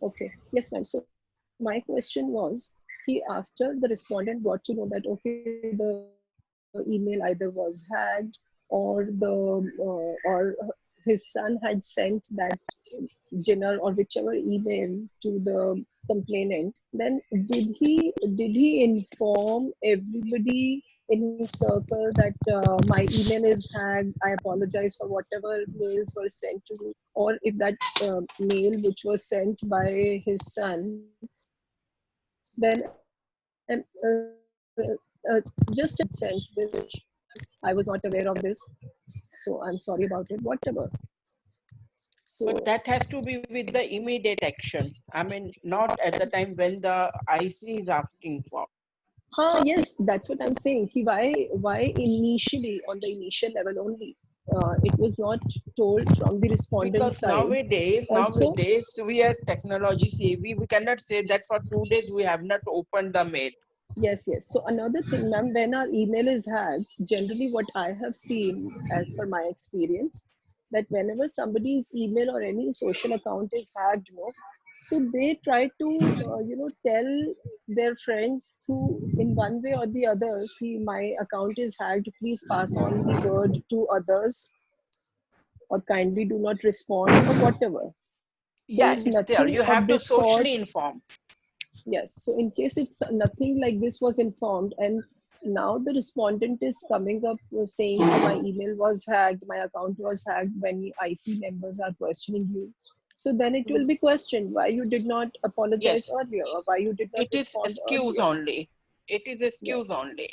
Okay. Yes, ma'am. So my question was, he after the respondent got to know that okay, the email either was hacked or or his son had sent that dinner or whichever email to the complainant, then did he inform everybody in his circle that my email is hacked, I apologize for whatever mails were sent to me? Or if that mail which was sent by his son, then just a message sent with, I was not aware of this, so I'm sorry about it, whatever. But So that has to be with the immediate action. I mean, not at the time when the IC is asking for. yes, that's what I'm saying. Why initially on the initial level only? It was not told from the respondent Because side. Also, nowadays we are technology savvy. We cannot say that for 2 days we have not opened the mail. yes, yes. So another thing, ma'am, when our email is hacked, generally what I have seen as per my experience, that whenever somebody's email or any social account is hacked, so they try to, tell their friends through in one way or the other, ki, my account is hacked, please pass on the word to others or kindly do not respond or whatever. So Yeah, if it's there. nothing You of have to this sort, socially inform. yes, so in case it's nothing like this was informed, and now the respondent is coming up saying that my email was hacked, my account was hacked, when the IC members are questioning you. So then it will be questioned why you did not apologize Yes, earlier or why you did not it is respond excuse earlier. only. It is excuse Yes, only.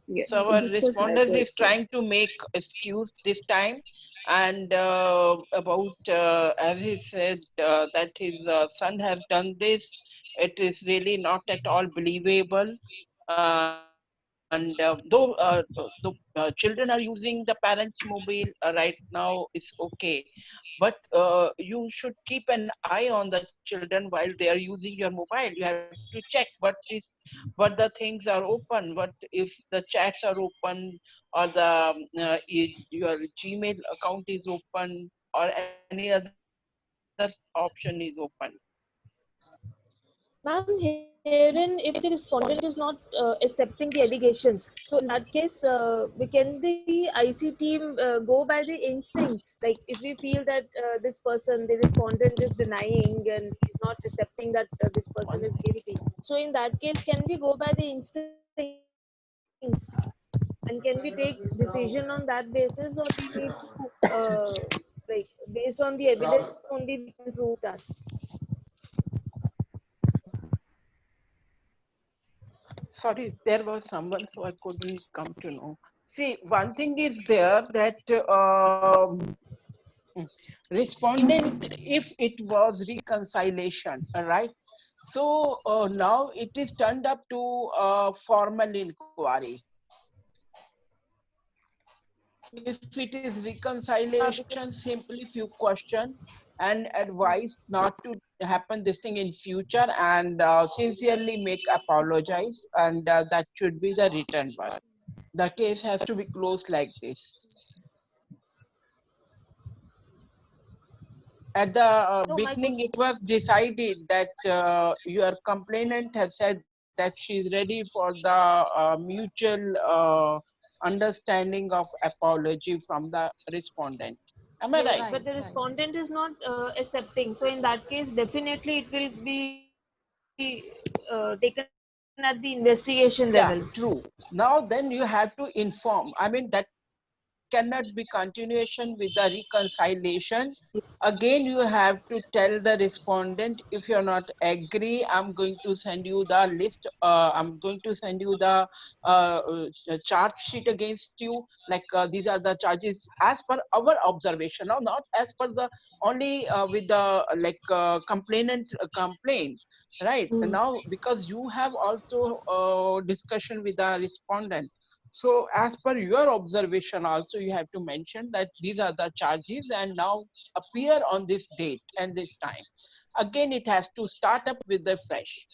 yes. So So our this was my respondent is question. trying to make excuse this time, and about as he said that his son has done this. It is really not at all believable. And though children are using the parents' mobile right now is okay, but you should keep an eye on the children while they are using your mobile. You have to check what the things are open, what if the chats are open, or the your Gmail account is open, or any other option is open. Ma'am, herein, if the respondent is not accepting the allegations, so in that case, can the IC team go by the instincts? Like, if we feel that this person, the respondent, is denying and is not accepting that this person is guilty, so in that case, can we go by the instincts? And can we take decision on that basis, or we need to, like, based on the evidence only, we can prove that? Sorry, there was someone, so I couldn't come to know. See, one thing is there that respondent, if it was reconciliation, all right. So now it is turned up to formal inquiry. If it is reconciliation, simply few question and advise not to happen this thing in future, and sincerely make apologize, and that should be the return one. The case has to be closed like this. At the No, my beginning, question. it was decided that your complainant has said that she is ready for the mutual understanding of apology from the respondent. Am I Yes, right? but the respondent is not accepting. So in that case, definitely it will be taken at the investigation level. Yeah, true. Now then you have to inform. I mean, that cannot be continuation with the reconciliation. Again, you have to tell the respondent, if you're not agree, I'm going to send you the list. I'm going to send you the charge sheet against you. Like these are the charges as per our observation. Now, not as per the only with the like complainant complaint, right? Now, because you have also discussion with the respondent, so as per your observation also you have to mention that these are the charges and now appear on this date and this time. Again, it has to start up with the fresh.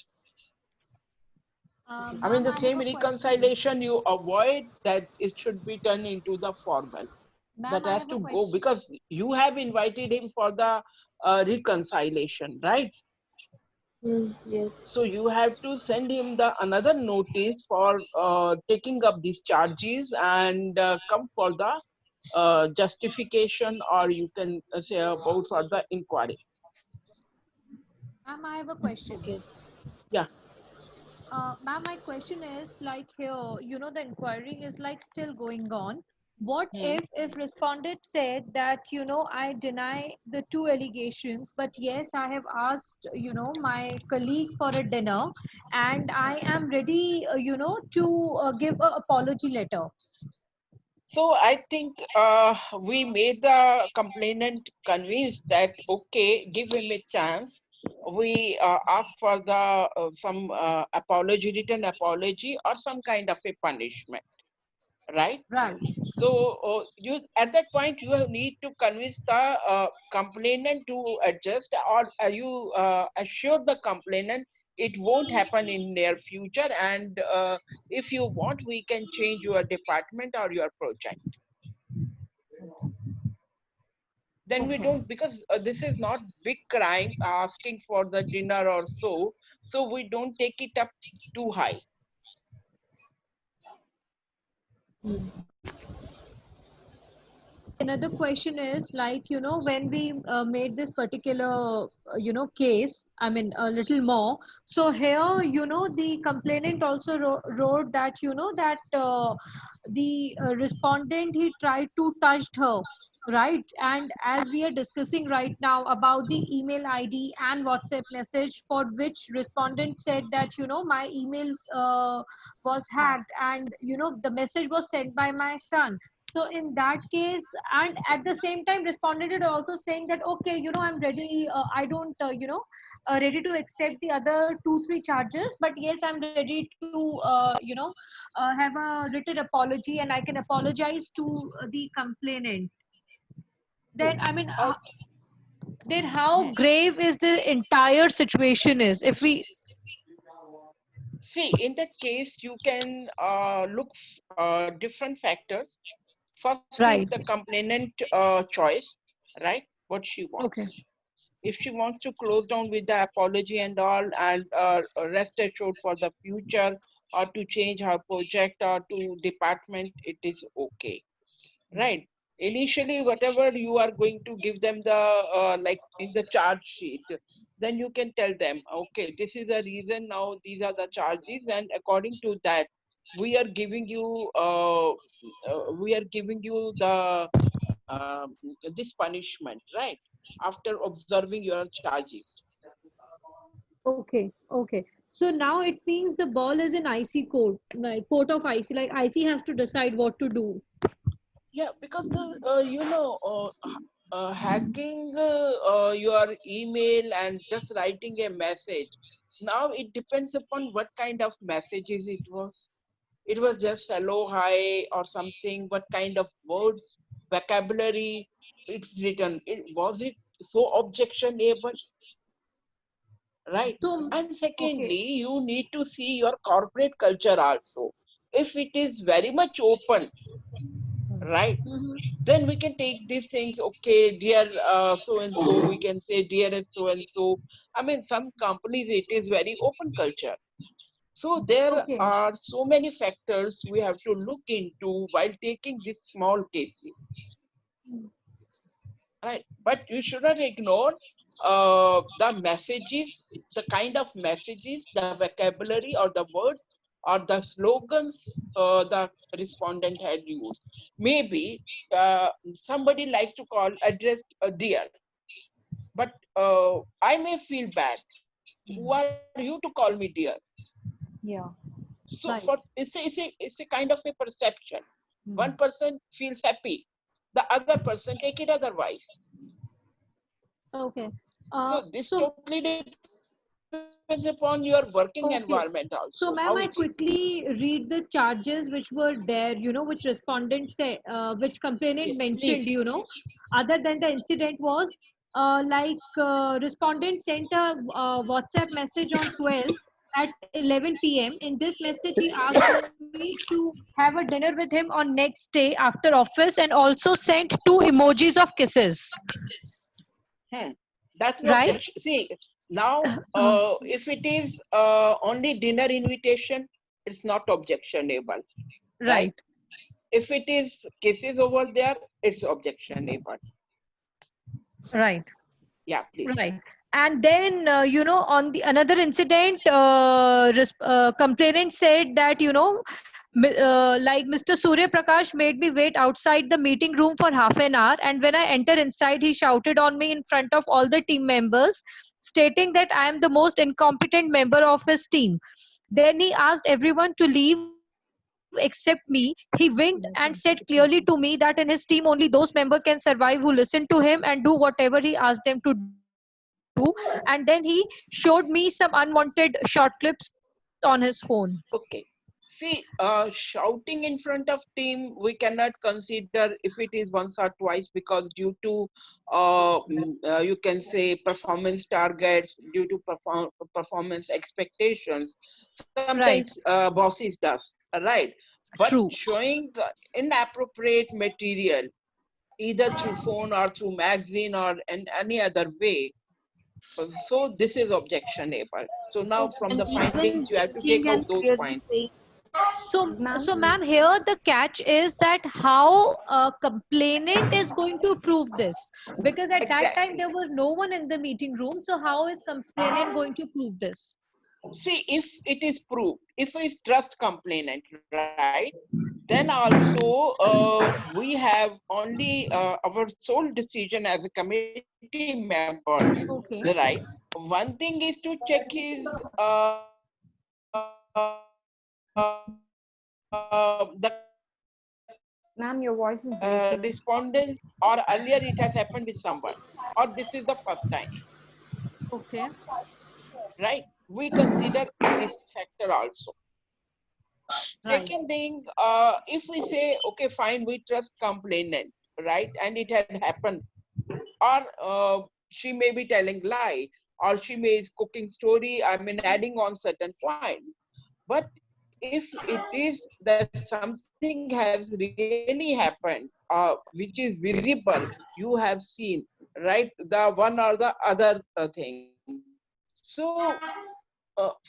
I mean, Ma'am, the I have same a question. reconciliation you avoid, that it should be turned into the formal. Ma'am, That I has have a to go question. because you have invited him for the reconciliation, right? Yes. So you have to send him the another notice for taking up these charges, and come for the justification, or you can say about for the inquiry. Ma'am, I have a question. Okay. Yeah. Ma'am, my question is like here, the inquiry is like still going on. What Hmm. if respondent said that, I deny the two allegations, but yes, I have asked, my colleague for a dinner, and I am ready, to give a apology letter. So I think we made the complainant convinced that okay, give him a chance. We ask for the some apology, written apology, or some kind of a punishment, right? Right. So you at that point you will need to convince the complainant to adjust, or you assure the complainant it won't happen in near future, and if you want we can change your department or your project. Then we Okay. don't, because this is not big crime asking for the dinner or so, so we don't take it up too high. Another question is like, when we made this particular case, I mean a little more. So here, the complainant also wrote that, that the respondent, he tried to touch her, right? And as we are discussing right now about the email ID and WhatsApp message, for which respondent said that, my email was hacked, and the message was sent by my son. So in that case, and at the same time, respondent is also saying that, okay, I'm ready, I don't ready to accept the other 2 3 charges, but yes, I'm ready to have a written apology, and I can apologize to the complainant. Then I mean, uh, then how hmm. grave is the entire situation is if we. See, in that case you can look different factors. First is the Right. complainant choice, right? What she Okay. wants. If she wants to close down with the apology and all, and rest assured for the future, or to change her project or to department, it is okay, right? Initially whatever you are going to give them the like in the charge sheet, then you can tell them okay, this is the reason, now these are the charges, and according to that we are giving you the this punishment, right, after observing your charges. Okay, okay. So now it means the ball is in IC court, like court of IC. Like IC has to decide what to do. Yeah, because the hacking your email and just writing a message, now it depends upon what kind of messages it was. It was just hello, hi, or something. What kind of words, vocabulary it's written? Was it so objectionable, right? So, And okay, secondly, you need to see your corporate culture also. If it is very much open, right, then we can take these things, okay, dear so and so, we can say dearest so and so. I mean, some companies it is very open culture, so there okay, are so many factors we have to look into while taking these small cases, right? But you shouldn't ignore the messages, the kind of messages, the vocabulary or the words or the slogans the respondent had used. Maybe somebody like to call address dear, but I may feel bad. Who are you to call me dear? yeah, So for right. it's a kind of a perception. One person feels happy, the other person take it otherwise. Okay. So this So totally depends upon your working environment also, how it okay. is. So, ma'am, I quickly read the charges which were there, which respondent said, which Yes, complainant please. mentioned, other than the incident was respondent sent a WhatsApp message on 12 at 11 p.m. In this message, he asked me to have a dinner with him on next day after office, and also sent two emojis of kisses. Hmm. That's the Right? objection. See, Now, if it is only dinner invitation, it's not objectionable, right? Right. If it is kisses over there, it's objectionable. Right. Yeah, please. Right. And then, on the another incident, complainant said that, like Mr. Surya Prakash made me wait outside the meeting room for half an hour. And when I enter inside, he shouted on me in front of all the team members, stating that I am the most incompetent member of his team. Then he asked everyone to leave except me. He winked and said clearly to me that in his team only those members can survive who listen to him and do whatever he asked them to do. And then he showed me some unwanted short clips on his phone. Okay. See, shouting in front of team, we cannot consider if it is once or twice, because due to, you can say, performance targets, due to performance expectations, sometimes Right. bosses does, right? But True. showing inappropriate material, either through phone or through magazine or in any other way, so this is objectionable. So now from And the even findings, you have to joking take out and those clearly points. saying, So, ma'am, ma'am, here the catch is that how a complainant is going to prove this, because at that time Exactly. there was no one in the meeting room. So, how is complainant going to prove this? See, if it is proved, if it's trust complainant, right, then also we have only our sole decision as a committee member, right? Okay. One thing is to check his the Ma'am, your voice is breaking. respondents, or earlier it has happened with someone, or this is the first time, Okay. right? We consider this factor also. Right. Second thing, if we say, okay, fine, we trust complainant, right? And it had happened, or she may be telling lie, or she may is cooking story, I mean, adding on certain points. But if it is that something has really happened, which is visible, you have seen, right? The one or the other thing. So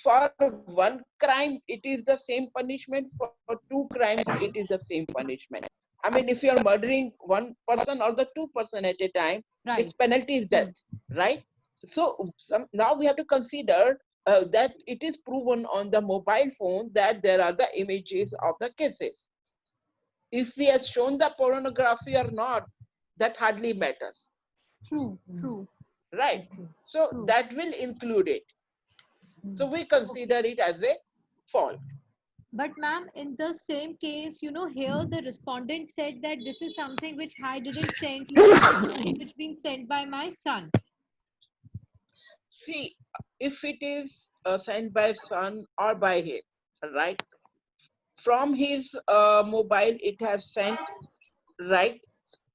for one crime, it is the same punishment. For two crimes, it is the same punishment. I mean, if you're murdering one person or the two person at a time, its penalty is death, Right. right? So now we have to consider that it is proven on the mobile phone that there are the images of the cases. If we have shown the pornography or not, that hardly matters, True. True. right? So True. that will include it. So we consider Okay. it as a fault. But, ma'am, in the same case, here the respondent said that this is something which I didn't send you. This is something which being sent by my son. See, if it is sent by son or by him, right? From his mobile, it has sent, right?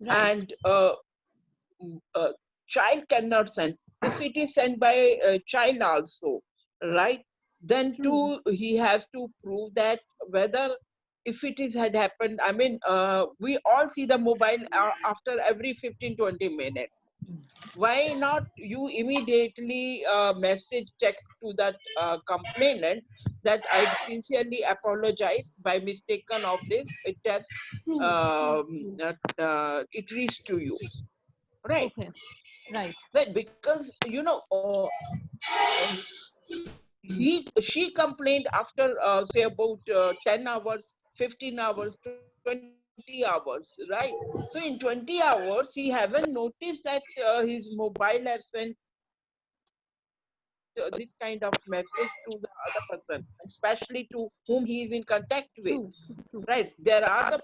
Right. And child cannot send. If it is sent by a child also, right? Then True. too he has to prove that whether if it is had happened. I mean, we all see the mobile after every 15-20 minutes. Why not you immediately message text to that complainant that I sincerely apologize by mistaken of this. It has True. True. True. it reached to you, right? Okay. Right. Right, because she complained after say about 10 hours, 15 hours, 20 hours, right? So in 20 hours he haven't noticed that his mobile has sent this kind of message to the other person, especially to whom he is in contact with, right? True. True.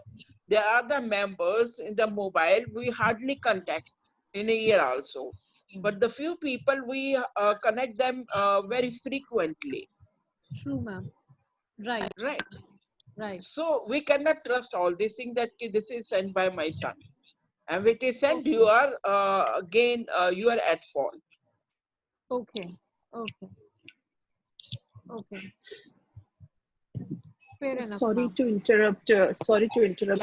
There are the members in the mobile we hardly contact in a year also, but the few people we connect them very frequently, True, ma'am. Right. right? Right. So we cannot trust all these things that "Ki, this is sent by my son, and if it is sent, you Okay. are again you are at fault. Okay. Okay. Okay. Fair So enough, ma'am. sorry to interrupt Yeah,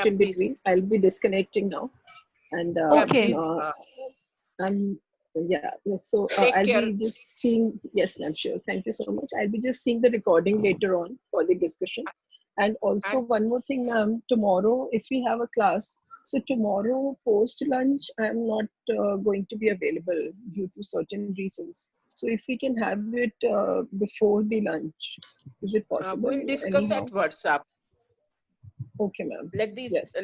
in please. between. I'll be disconnecting now. And Yeah, Okay. please. I'm Yeah, yes. So Take I'll care. be just seeing, yes, ma'am, sure. Thank you so much. I'll be just seeing the recording later on for the discussion. And also, And one more thing, ma'am, tomorrow, if we have a class, so tomorrow post lunch, I'm not going to be available due to certain reasons. So if we can have it before the lunch, is it possible we'll discuss anyhow? at WhatsApp. Okay, ma'am. Let these Yes.